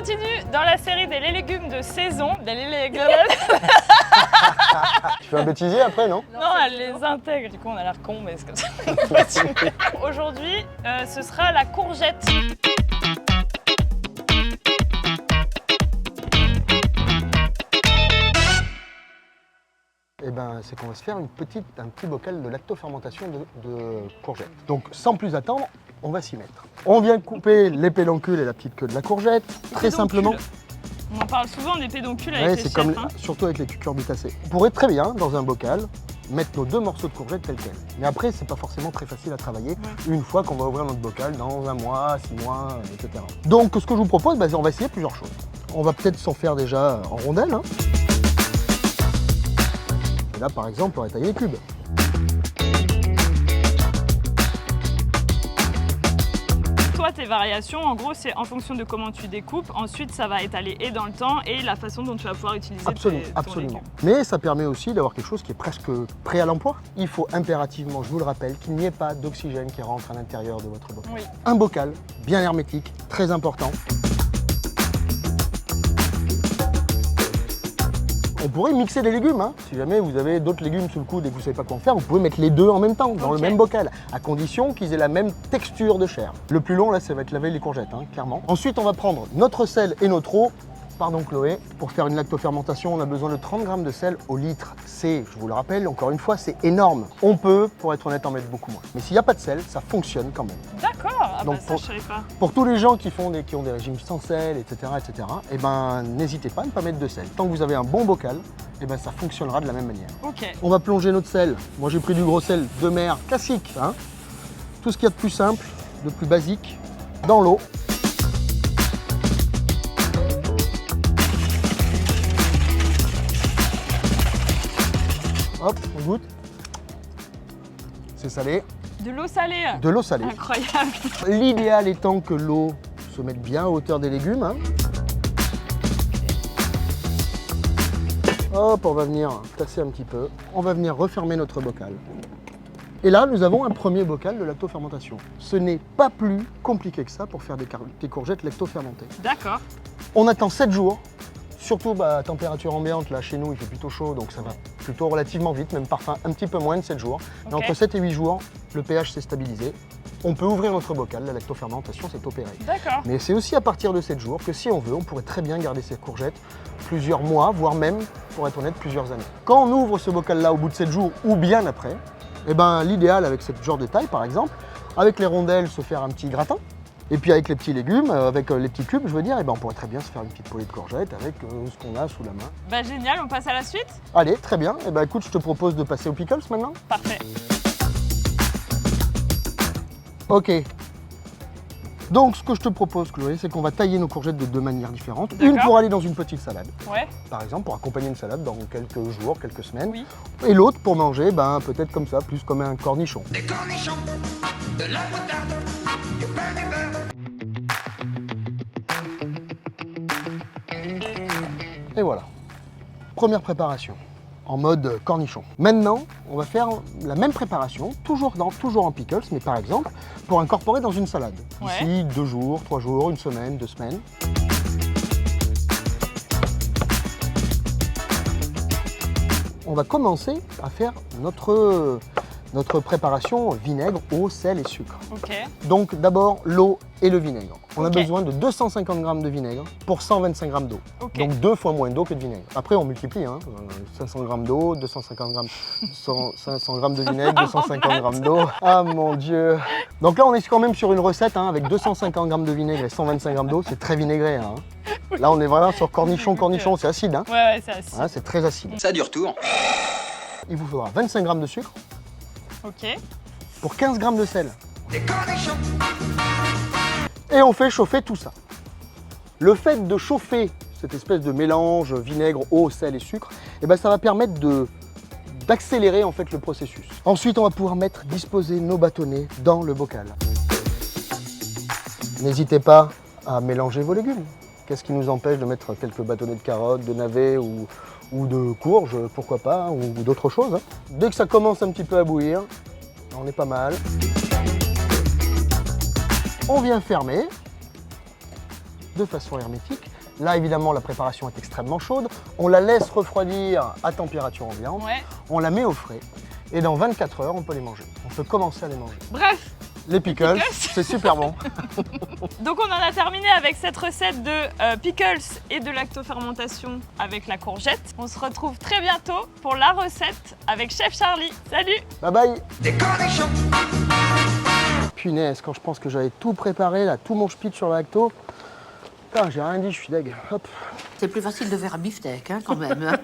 continue dans la série des légumes de saison. Des légumes. Tu fais un bêtisier après, non? Non, elle les intègre. Du coup, on a l'air con, mais c'est comme ça. Aujourd'hui, ce sera la courgette. Eh ben, c'est qu'on va se faire un petit bocal de lactofermentation de courgettes. Donc, sans plus attendre, on va s'y mettre. On vient couper les pédoncules et la petite queue de la courgette, très simplement. On en parle souvent des pédoncules avec Ouais, les c'est chefs, comme, hein. surtout avec les cucurbitacées. On pourrait très bien, dans un bocal, mettre nos 2 morceaux de courgettes tels quels. Mais après, c'est pas forcément très facile à travailler une fois qu'on va ouvrir notre bocal dans 1 mois, 6 mois, etc. Donc, ce que je vous propose, on va essayer plusieurs choses. On va peut-être s'en faire déjà en rondelles. Hein. Et là, par exemple, on va tailler les cubes. Toi, tes variations, en gros, c'est en fonction de comment tu découpes. Ensuite, ça va étaler et dans le temps et la façon dont tu vas pouvoir utiliser ton légume. Mais ça permet aussi d'avoir quelque chose qui est presque prêt à l'emploi. Il faut impérativement, je vous le rappelle, qu'il n'y ait pas d'oxygène qui rentre à l'intérieur de votre bocal. Oui. Un bocal bien hermétique, très important. On pourrait mixer des légumes, hein. Si jamais vous avez d'autres légumes sous le coude et que vous ne savez pas quoi en faire, vous pouvez mettre les deux en même temps, dans le même bocal, à condition qu'ils aient la même texture de chair. Le plus long, là, ça va être laver les courgettes, hein, clairement. Ensuite, on va prendre notre sel et notre eau. Pardon Chloé, pour faire une lactofermentation, on a besoin de 30 g de sel au litre. C'est, je vous le rappelle, encore une fois, c'est énorme. On peut, pour être honnête, en mettre beaucoup moins. Mais s'il n'y a pas de sel, ça fonctionne quand même. D'accord, Donc, ça je savais pas. Pour tous les gens qui ont des régimes sans sel, etc., eh ben, n'hésitez pas à ne pas mettre de sel. Tant que vous avez un bon bocal, eh ben, ça fonctionnera de la même manière. Ok. On va plonger notre sel. Moi, j'ai pris du gros sel de mer classique. Hein. Tout ce qu'il y a de plus simple, de plus basique, dans l'eau. Hop, on goûte. C'est salé. De l'eau salée. De l'eau salée. Incroyable. L'idéal étant que l'eau se mette bien à hauteur des légumes. Hein. Hop, on va venir tasser un petit peu. On va venir refermer notre bocal. Et là, nous avons un premier bocal de lactofermentation. Ce n'est pas plus compliqué que ça pour faire des courgettes lactofermentées. D'accord. On attend 7 jours. Surtout à température ambiante, là chez nous il fait plutôt chaud, donc ça va plutôt relativement vite, même parfois un petit peu moins de 7 jours. Mais entre 7 et 8 jours, le pH s'est stabilisé. On peut ouvrir notre bocal, la lactofermentation s'est opérée. D'accord. Mais c'est aussi à partir de 7 jours que si on veut, on pourrait très bien garder ces courgettes plusieurs mois, voire même, pour être honnête, plusieurs années. Quand on ouvre ce bocal-là au bout de 7 jours ou bien après, eh ben, l'idéal avec ce genre de taille par exemple, avec les rondelles se faire un petit gratin. Et puis avec les petits légumes, avec les petits cubes, je veux dire, eh ben on pourrait très bien se faire une petite poêlée de courgettes avec ce qu'on a sous la main. Bah génial, on passe à la suite? Allez, très bien. Eh ben écoute, je te propose de passer aux pickles maintenant. Parfait. Ok. Donc ce que je te propose, Chloé, c'est qu'on va tailler nos courgettes de 2 manières différentes. Une D'accord. pour aller dans une petite salade, Ouais. par exemple, pour accompagner une salade dans quelques jours, quelques semaines. Oui. Et l'autre pour manger, ben, peut-être comme ça, plus comme un cornichon. Des cornichons, de la moutarde, du pain du beurre. Et voilà. Première préparation, en mode cornichon. Maintenant, on va faire la même préparation, toujours en pickles, mais par exemple, pour incorporer dans une salade. D'ici 2 jours, 3 jours, 1 semaine, 2 semaines. On va commencer à faire notre préparation vinaigre, eau, sel et sucre. Ok. Donc d'abord l'eau et le vinaigre. On a Ok. besoin de 250 g de vinaigre pour 125 g d'eau. Ok. Donc 2 fois moins d'eau que de vinaigre. Après on multiplie, hein. 500 g d'eau, 250 g, 500 g de vinaigre, 250 g d'eau. Ah mon Dieu. Donc là on est quand même sur une recette hein, avec 250 g de vinaigre et 125 g d'eau. C'est très vinaigré. Hein. Là on est vraiment sur cornichon, c'est acide. Hein. Ouais, c'est acide. Voilà, c'est très acide. Ça a du retour. Il vous faudra 25 g de sucre Ok. pour 15 g de sel. Des cornichons. Et on fait chauffer tout ça. Le fait de chauffer cette espèce de mélange vinaigre, eau, sel et sucre, eh ben ça va permettre d'accélérer en fait le processus. Ensuite, on va pouvoir disposer nos bâtonnets dans le bocal. N'hésitez pas à mélanger vos légumes. Qu'est-ce qui nous empêche de mettre quelques bâtonnets de carottes, de navets ou de courges, pourquoi pas, ou d'autres choses. Hein. Dès que ça commence un petit peu à bouillir, on est pas mal. On vient fermer. de façon hermétique. Là, évidemment, la préparation est extrêmement chaude. On la laisse refroidir à température ambiante. Ouais. On la met au frais. Et dans 24 heures, on peut les manger. On peut commencer à les manger. Bref, Les pickles, c'est super bon. donc on en a terminé avec cette recette de pickles et de lactofermentation avec la courgette. On se retrouve très bientôt pour la recette avec Chef Charlie. Salut! Bye bye. des cornichons. Punaise, quand je pense que j'avais tout préparé, là, tout mon speech sur le lacto. Putain, j'ai rien dit, je suis deg. Hop. C'est plus facile de faire un beefsteak, hein, quand même.